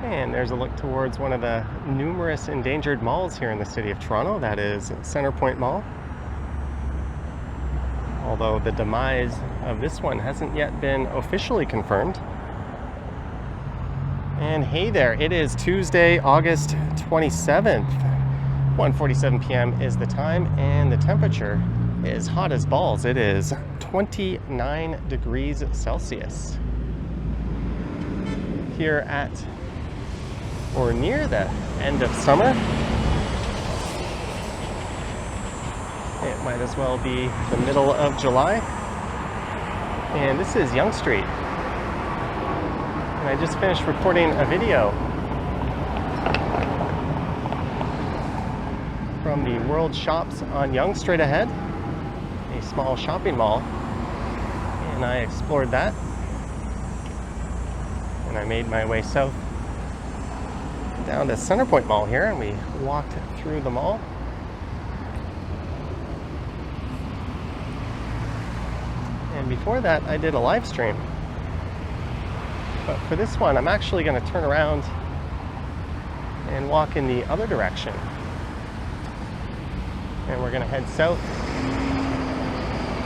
And there's a look towards one of the numerous endangered malls here in the city of Toronto. That is Centerpoint Mall. Although the demise of this one hasn't yet been officially confirmed. And hey there, it is Tuesday, August 27th. 1:47 p.m. is the time, and the temperature is hot as balls. It is 29 degrees Celsius. Here at or near the end of summer. It might as well be the middle of July. And this is Yonge Street. And I just finished recording a video from the World Shops on Yonge straight ahead, a small shopping mall. And I explored that. And I made my way south down to Centerpoint Mall here, and we walked through the mall. And before that, I did a live stream. But for this one, I'm actually going to turn around and walk in the other direction. And we're going to head south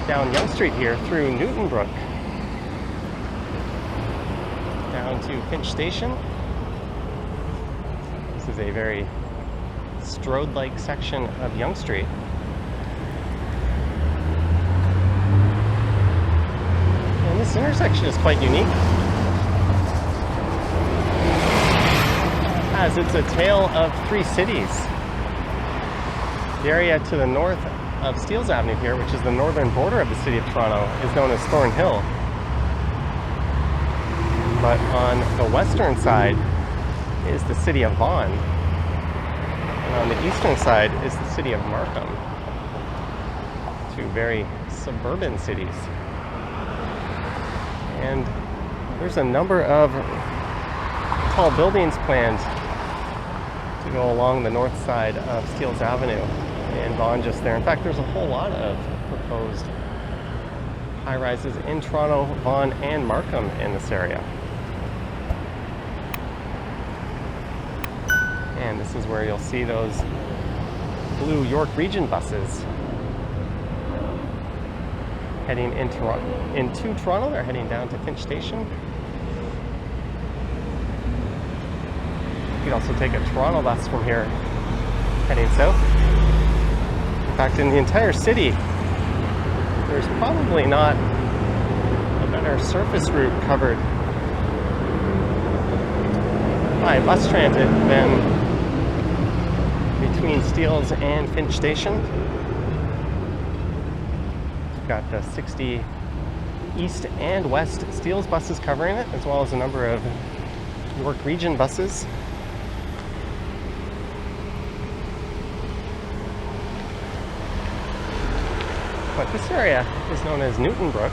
down Yonge Street here through Newtonbrook down to Finch Station. This is a very Strode-like section of Yonge Street. And this intersection is quite unique, as it's a tale of three cities. The area to the north of Steels Avenue here, which is the northern border of the city of Toronto, is known as Thornhill. But on the western side is the city of Vaughan, and on the eastern side is the city of Markham. Two very suburban cities. And there's a number of tall buildings planned to go along the north side of Steels Avenue and Vaughan just there. In fact, there's a whole lot of proposed high-rises in Toronto, Vaughan, and Markham in this area. And this is where you'll see those blue York Region buses heading into Toronto. They're heading down to Finch Station. You can also take a Toronto bus from here heading south. In fact, in the entire city, there's probably not a better surface route covered by bus transit than between Steels and Finch Station. We've got the 60 east and west Steels buses covering it, as well as a number of York Region buses. But this area is known as Newtonbrook.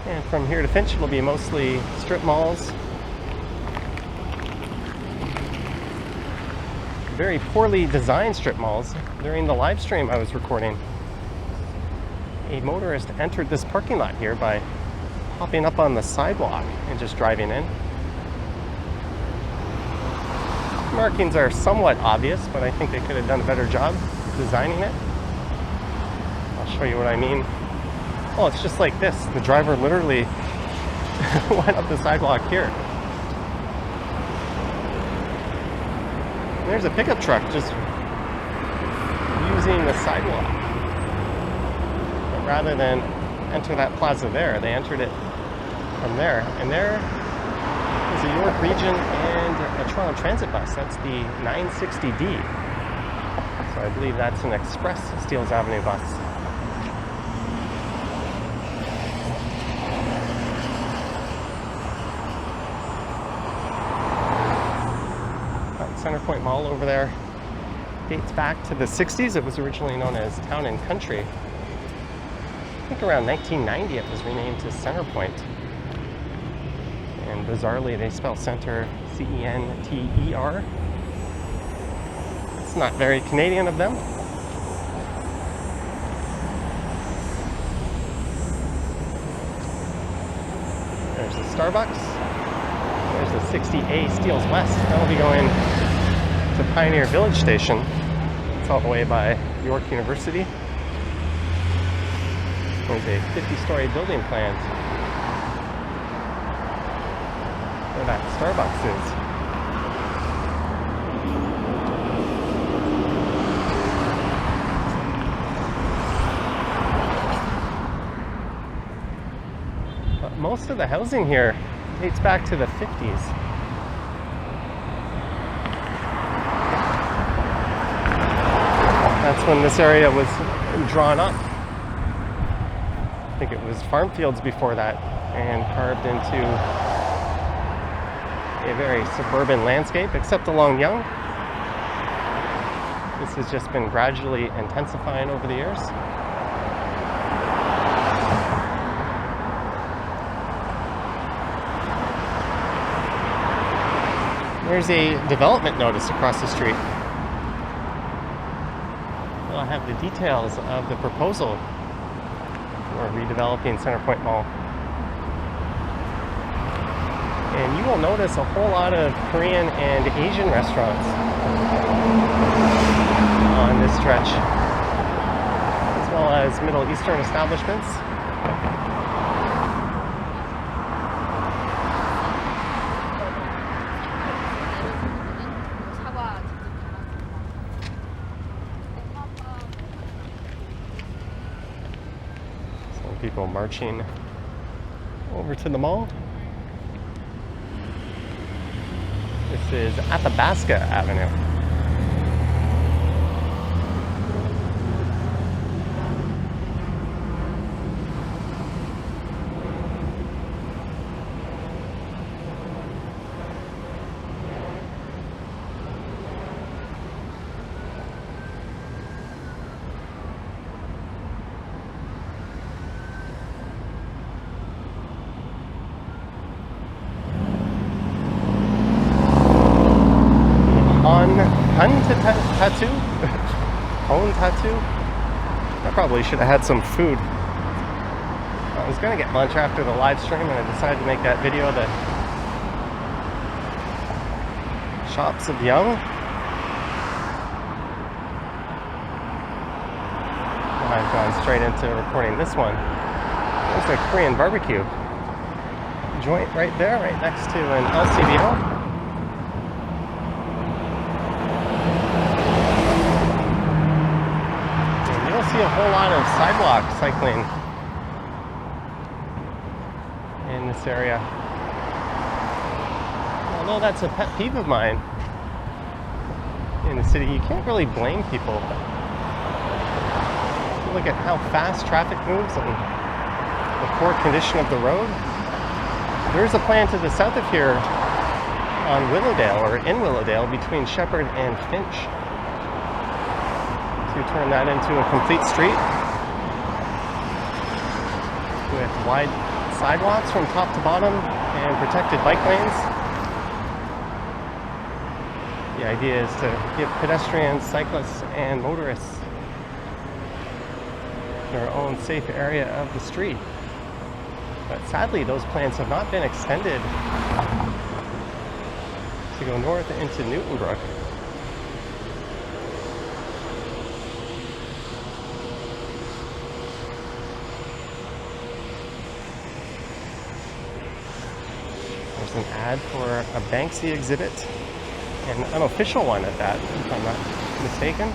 And from here to Finch, it'll be mostly strip malls. Very poorly designed strip malls. During the live stream I was recording, a motorist entered this parking lot here by hopping up on the sidewalk and just driving in. Markings are somewhat obvious, but I think they could have done a better job designing it. I'll show you what I mean. Oh, it's just like this. The driver literally went up the sidewalk here. And there's a pickup truck just using the sidewalk. But rather than enter that plaza there, they entered it from there. And there is a York Region and a Toronto Transit bus. That's the 960D. So I believe that's an express Steels Avenue bus. Centerpoint Mall over there dates back to the 60s. It was originally known as Town and Country. I think around 1990 it was renamed to Centerpoint. And bizarrely they spell center C-E-N-T-E-R. It's not very Canadian of them. There's the Starbucks. There's the 60A Steels West. That'll be going to Pioneer Village Station. It's all the way by York University. There's a 50-story building plan where that Starbucks is. But most of the housing here dates back to the 50s. That's when this area was drawn up. I think it was farm fields before that and carved into a very suburban landscape, except along Yonge. This has just been gradually intensifying over the years. There's a development notice across the street. I'll have the details of the proposal for redeveloping Centerpoint Mall. And you will notice a whole lot of Korean and Asian restaurants on this stretch, as well as Middle Eastern establishments. People marching over to the mall. This is Athabasca Avenue. Tattoo? Hone tattoo? I probably should have had some food. I was gonna get lunch after the live stream and I decided to make that video of the shops of Yonge. I've gone straight into recording this one. There's a Korean barbecue joint right there, right next to an LCBO. See a whole lot of sidewalk cycling in this area. Although that's a pet peeve of mine in the city, you can't really blame people. If you look at how fast traffic moves and the poor condition of the road. There's a plan to the south of here on Willowdale, or in Willowdale, between Shepherd and Finch, to turn that into a complete street with wide sidewalks from top to bottom and protected bike lanes. The idea is to give pedestrians, cyclists, and motorists their own safe area of the street. But sadly, those plans have not been extended to go north into Newtonbrook. An ad for a Banksy exhibit, an unofficial one at that, if I'm not mistaken.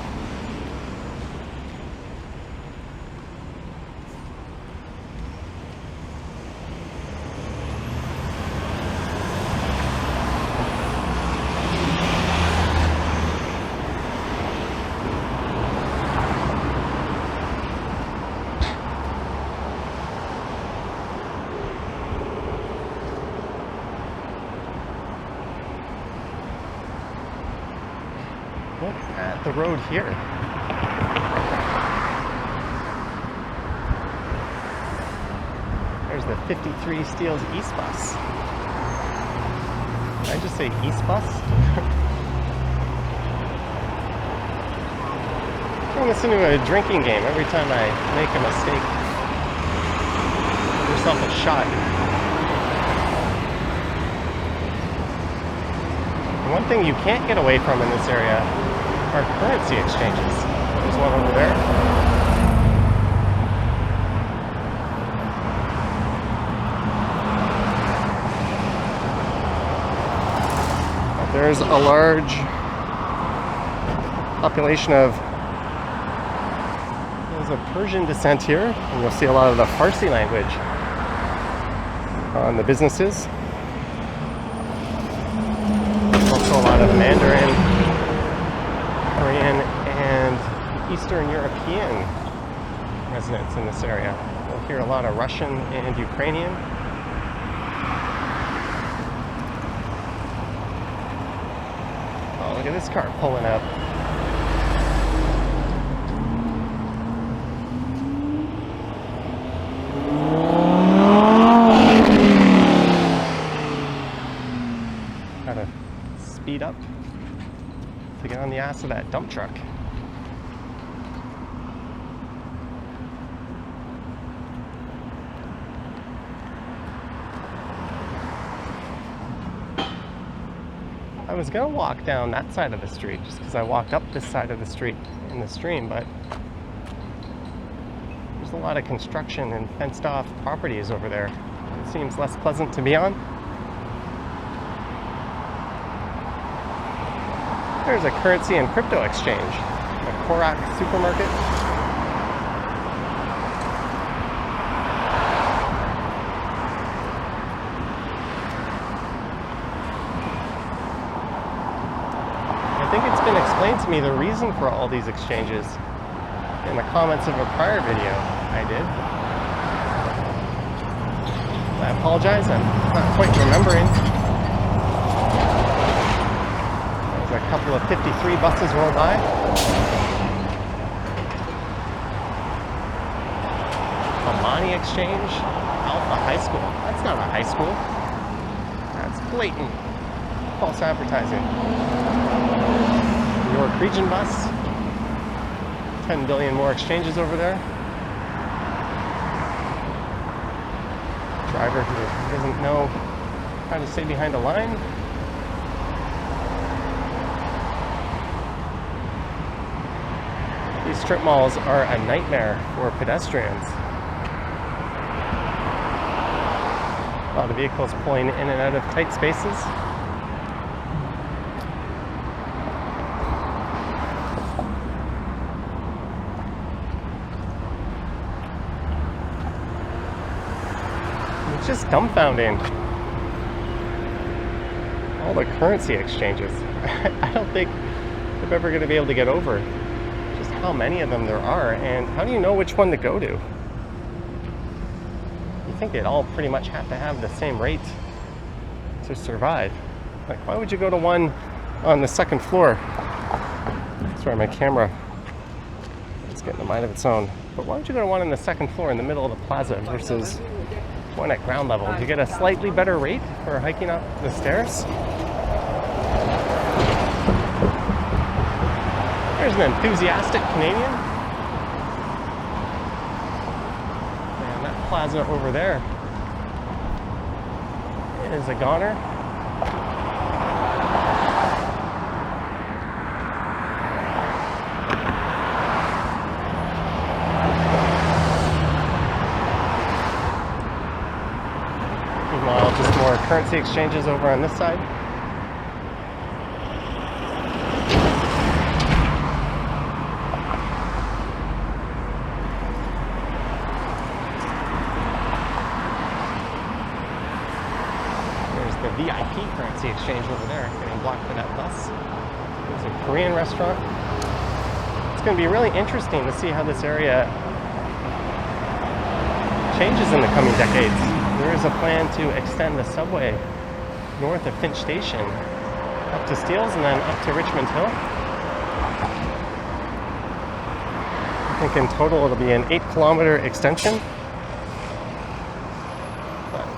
Look at the road here. There's the 53 Steels East Bus. Did I just say East Bus? Turn this into a drinking game every time I make a mistake. Give yourself a shot. One thing you can't get away from in this area are currency exchanges. There's one over there. There's a large population of Persian descent here, and you'll see a lot of the Farsi language on the businesses. There's also a lot of Mandarin, Korean, and Eastern European residents in this area. You'll hear a lot of Russian and Ukrainian. Oh, look at this car pulling up. Gotta speed up to get on the ass of that dump truck. I was gonna walk down that side of the street just because I walked up this side of the street in the stream, but there's a lot of construction and fenced off properties over there. It seems less pleasant to be on. There's a currency and crypto exchange, a Korak supermarket. I think it's been explained to me the reason for all these exchanges in the comments of a prior video I did. I apologize, I'm not quite remembering. A couple of 53 buses roll by. Amani Exchange, Alpha High School. That's not a high school. That's blatant false advertising. New York Region Bus. 10 billion more exchanges over there. Driver who doesn't know how to stay behind a line. These strip malls are a nightmare for pedestrians. A lot of vehicles pulling in and out of tight spaces. It's just dumbfounding. All the currency exchanges. I don't think I'm ever going to be able to get over how many of them there are, and how do you know which one to go to? You think they'd all pretty much have to have the same rate to survive. Like, why would you go to one on the second floor? Sorry, my camera is getting a mind of its own. But why would you go to one on the second floor in the middle of the plaza versus one at ground level? Do you get a slightly better rate for hiking up the stairs? There's an enthusiastic Canadian. And that plaza over there is a goner. Meanwhile, just more currency exchanges over on this side. VIP currency exchange over there, getting blocked by that bus. There's a Korean restaurant. It's going to be really interesting to see how this area changes in the coming decades. There is a plan to extend the subway north of Finch Station up to Steels and then up to Richmond Hill. I think in total it'll be an 8-kilometer extension.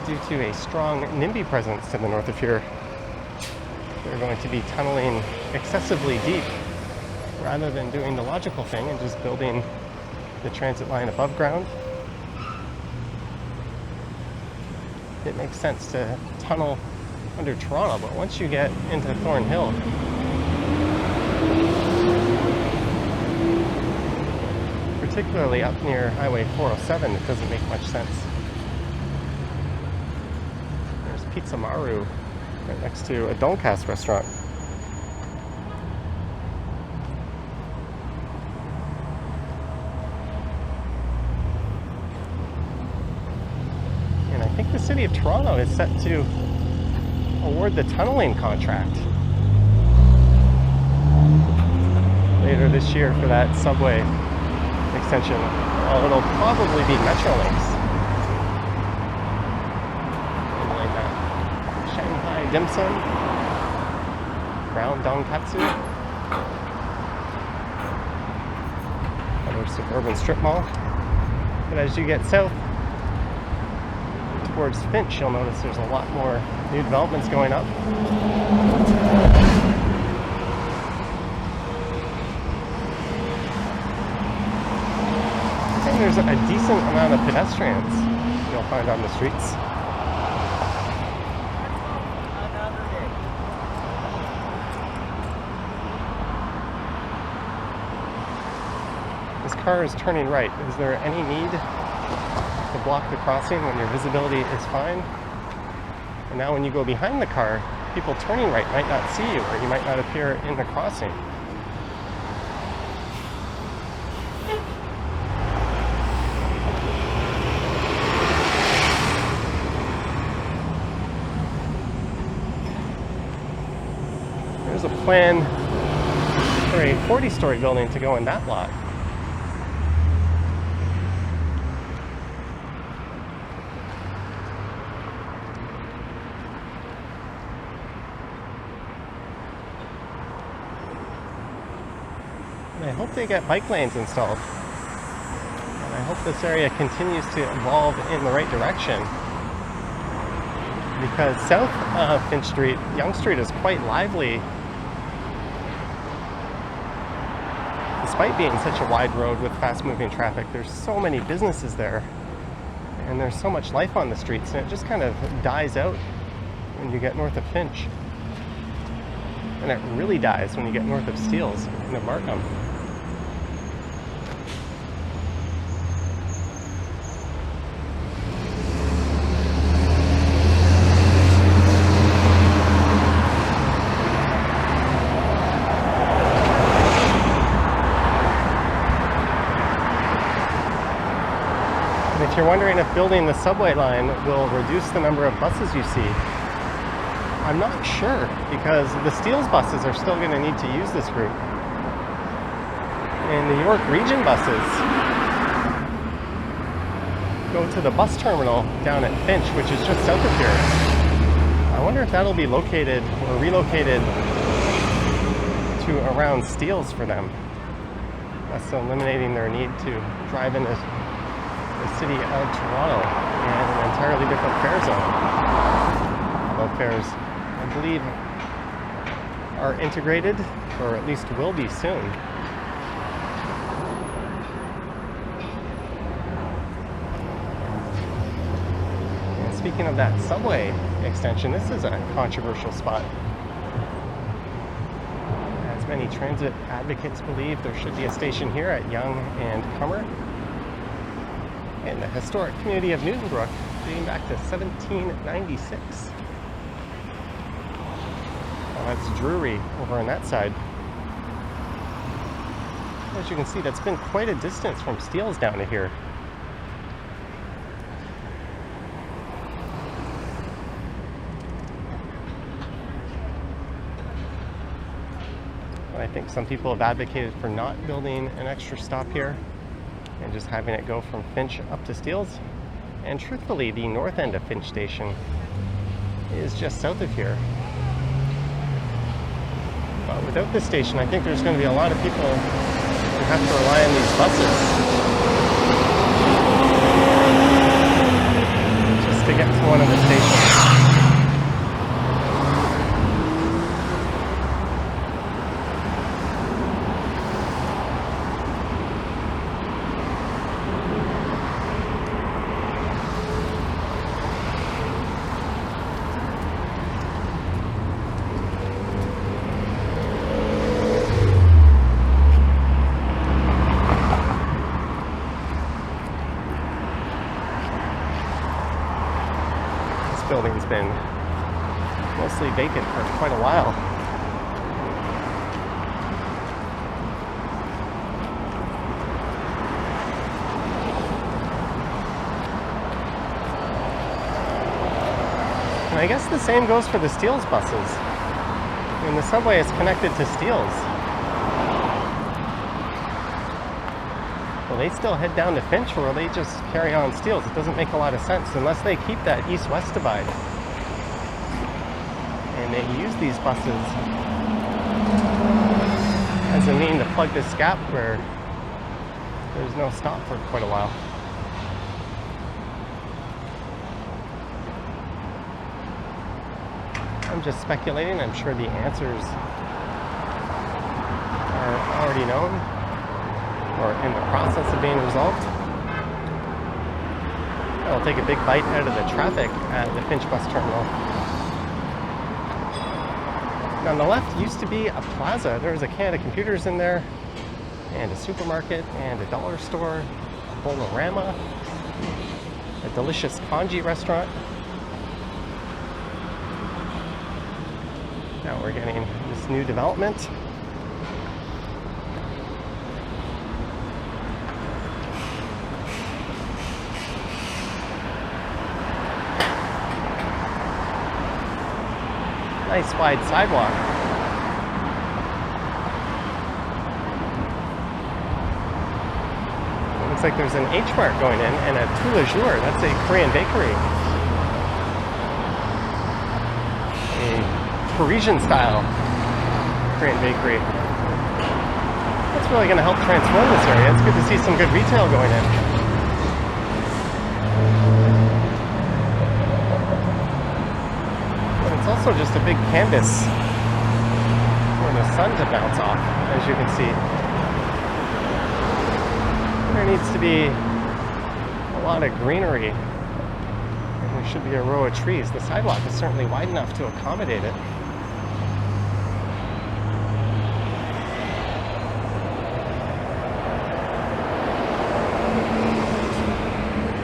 Due to a strong NIMBY presence to the north of here, they're going to be tunneling excessively deep rather than doing the logical thing and just building the transit line above ground. It makes sense to tunnel under Toronto, but once you get into Thornhill, particularly up near Highway 407, it doesn't make much sense. There's Pizza Maru right next to a Doncaster restaurant. And I think the City of Toronto is set to award the tunneling contract later this year for that subway extension. Well, it'll probably be Metrolinx. Something like that. Shanghai Dim Sum, Brown Donkatsu, another suburban strip mall. But as you get south towards Finch, you'll notice there's a lot more new developments going up. There's a decent amount of pedestrians you'll find on the streets. This car is turning right. Is there any need to block the crossing when your visibility is fine? And now when you go behind the car, people turning right might not see you, or you might not appear in the crossing. There's a plan for a 40-story building to go in that lot. And I hope they get bike lanes installed. And I hope this area continues to evolve in the right direction. Because south of Finch Street, Yonge Street is quite lively. Despite being such a wide road with fast-moving traffic, there's so many businesses there. And there's so much life on the streets, and it just kind of dies out when you get north of Finch. And it really dies when you get north of Steels into Markham. If you're wondering if building the subway line will reduce the number of buses you see, I'm not sure, because the Steels buses are still going to need to use this route. And the York Region buses go to the bus terminal down at Finch, which is just south of here. I wonder if that'll be located or relocated to around Steels for them, thus eliminating their need to drive into the city of Toronto and an entirely different fare zone. Although fares, I believe, are integrated, or at least will be soon. And speaking of that subway extension, this is a controversial spot. As many transit advocates believe, there should be a station here at Yonge and Steels in the historic community of Newtonbrook, dating back to 1796. Well, that's Drury over on that side. As you can see, that's been quite a distance from Steels down to here. I think some people have advocated for not building an extra stop here and just having it go from Finch up to Steels. And truthfully, the north end of Finch Station is just south of here. But without this station, I think there's going to be a lot of people who have to rely on these buses just to get to one of the stations. building's been mostly vacant for quite a while. And I guess the same goes for the Steels buses. And the subway is connected to Steels. Will they still head down to Finch, or will they just carry on Steels? It doesn't make a lot of sense unless they keep that east-west divide. And they use these buses as a mean to plug this gap where there's no stop for quite a while. I'm just speculating. I'm sure the answers are already known or in the process of being resolved. I'll take a big bite out of the traffic at the Finch bus terminal. On the left used to be a plaza. There was a Canada Computers in there, and a supermarket, and a dollar store, a Bolorama, a delicious congee restaurant. Now we're getting this new development. Nice wide sidewalk. It looks like there's an H-Mart going in and a Tout Le Jour. That's a Korean bakery. A Parisian style Korean bakery. That's really going to help transform this area. It's good to see some good retail going in. It's also just a big canvas for the sun to bounce off, as you can see. There needs to be a lot of greenery, and there should be a row of trees. The sidewalk is certainly wide enough to accommodate it.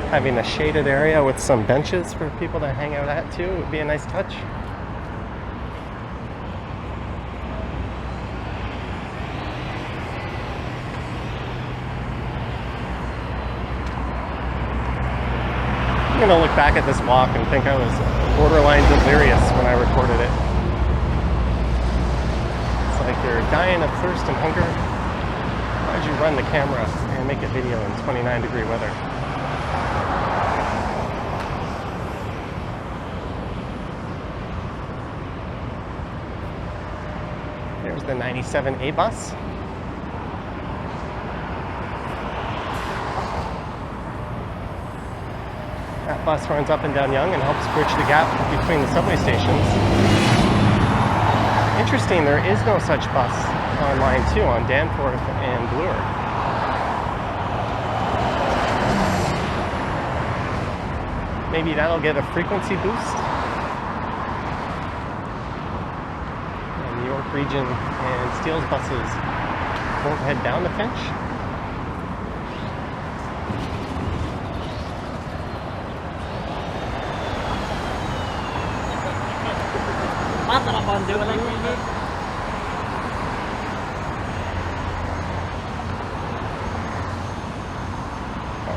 Having a shaded area with some benches for people to hang out at too would be a nice touch. I'm gonna look back at this walk and think I was borderline delirious when I recorded it. It's like you're dying of thirst and hunger. Why'd you run the camera and make a video in 29-degree weather? There's the 97A bus. That bus runs up and down Yonge and helps bridge the gap between the subway stations. Interesting, there is no such bus on line 2 on Danforth and Bloor. Maybe that'll get a frequency boost. And New York Region and Steels buses won't head down to Finch.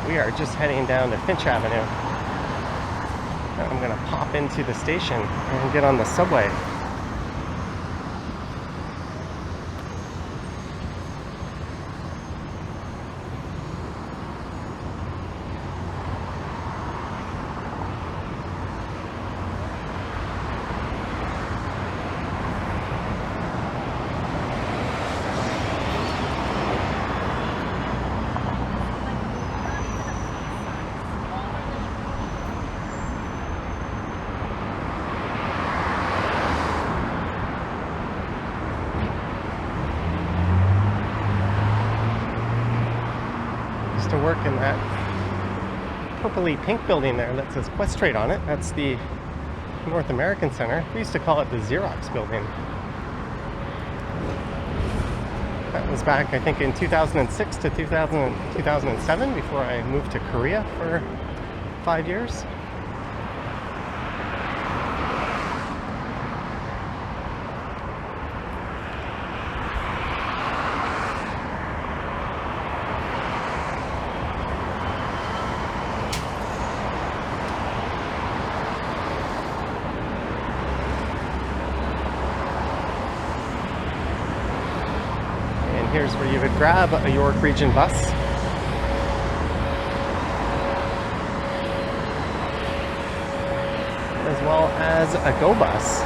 We are just heading down to Finch Avenue. I'm going to pop into the station and get on the subway. To work in that purpley pink building there that says Questrade on it. That's the North American Center. We used to call it the Xerox building. That was back, I think, in 2006 to 2007 before I moved to Korea for 5 years. Here's where you would grab a York Region bus. As well as a GO bus.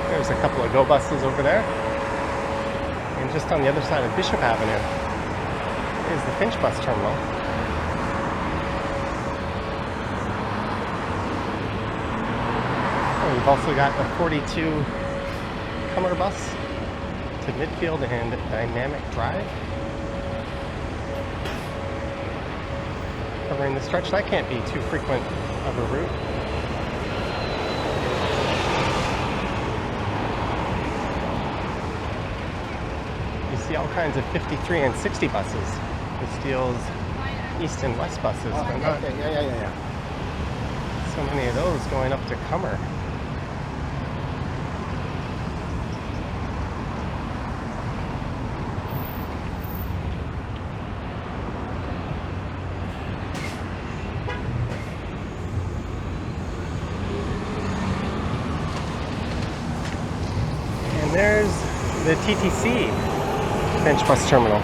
There's a couple of GO buses over there. And just on the other side of Bishop Avenue is the Finch bus terminal. And we've also got a 42 Cummer bus to Midfield and Dynamic Drive. Covering the stretch, that can't be too frequent of a route. See all kinds of 53 and 60 buses. The Steels East and West buses. Oh, but not yeah. so many of those going up to Cummer. And there's the TTC Finch bus terminal.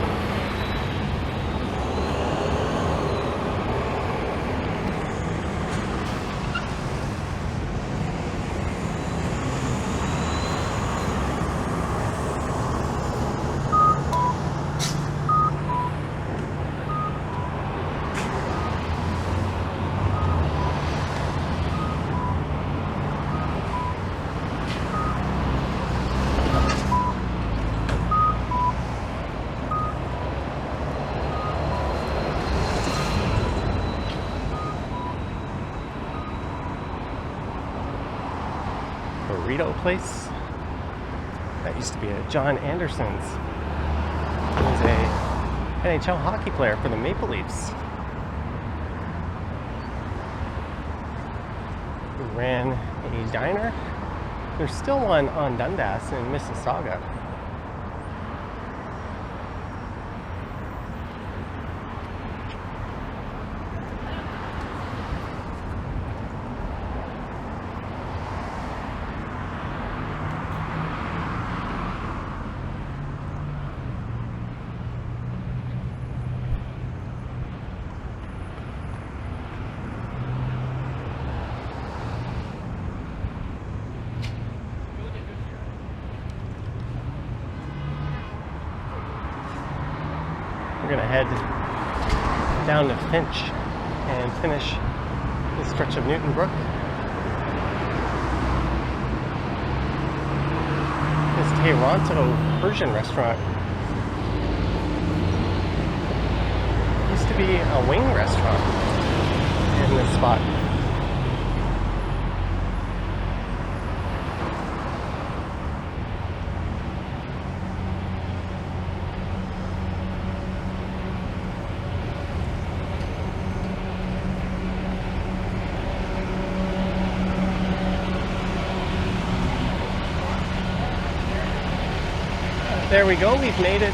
Burrito place. That used to be a John Anderson's. He was a NHL hockey player for the Maple Leafs. Who ran a diner. There's still one on Dundas in Mississauga. We're gonna head down to Finch and finish this stretch of Newtonbrook. This Toronto Persian restaurant used to be a wing restaurant in this spot. There we go, we've made it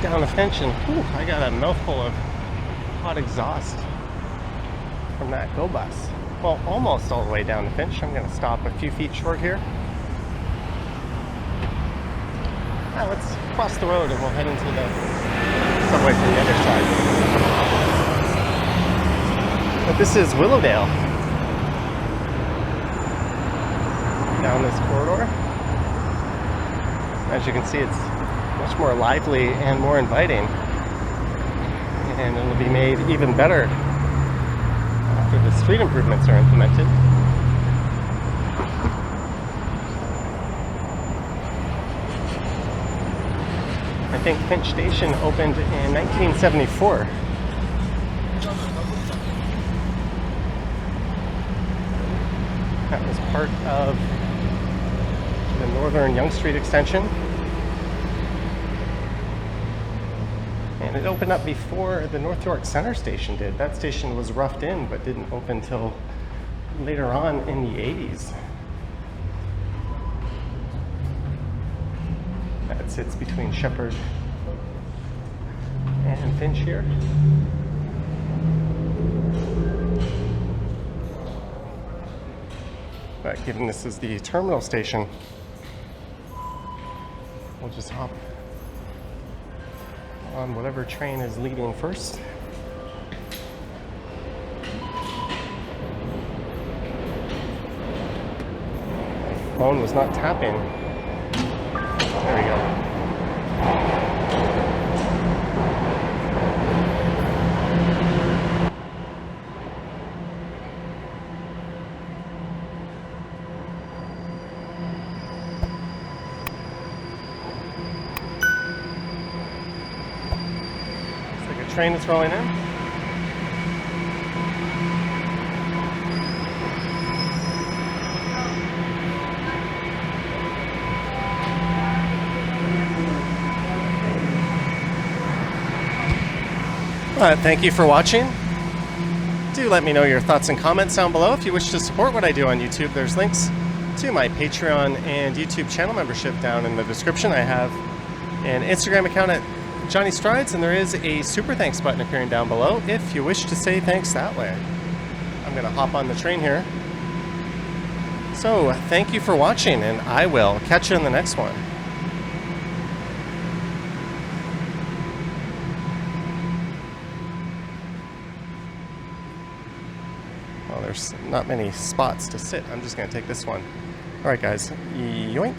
down to Finch, and whew, I got a mouthful of hot exhaust from that GO bus. Well, almost all the way down to Finch. I'm going to stop a few feet short here. Now let's cross the road and we'll head into the subway from the other side. But this is Willowdale. Down this corridor. As you can see, it's much more lively and more inviting, and it'll be made even better after the street improvements are implemented. I think Finch Station opened in 1974. That was part of the northern Yonge Street extension. And it opened up before the North York Center station did. That station was roughed in, but didn't open till later on in the 80s. That sits between Shepherd and Finch here. But given this is the terminal station, we'll just hop on whatever train is leaving first. My phone was not tapping. There we go. Train that's rolling in. Thank you for watching. Do let me know your thoughts and comments down below. If you wish to support what I do on YouTube, there's links to my Patreon and YouTube channel membership down in the description. I have an Instagram account at Johnny Strides, and there is a super thanks button appearing down below if you wish to say thanks that way. I'm going to hop on the train here. So, thank you for watching, and I will catch you in the next one. Well, there's not many spots to sit. I'm just going to take this one. All right, guys. Yoink.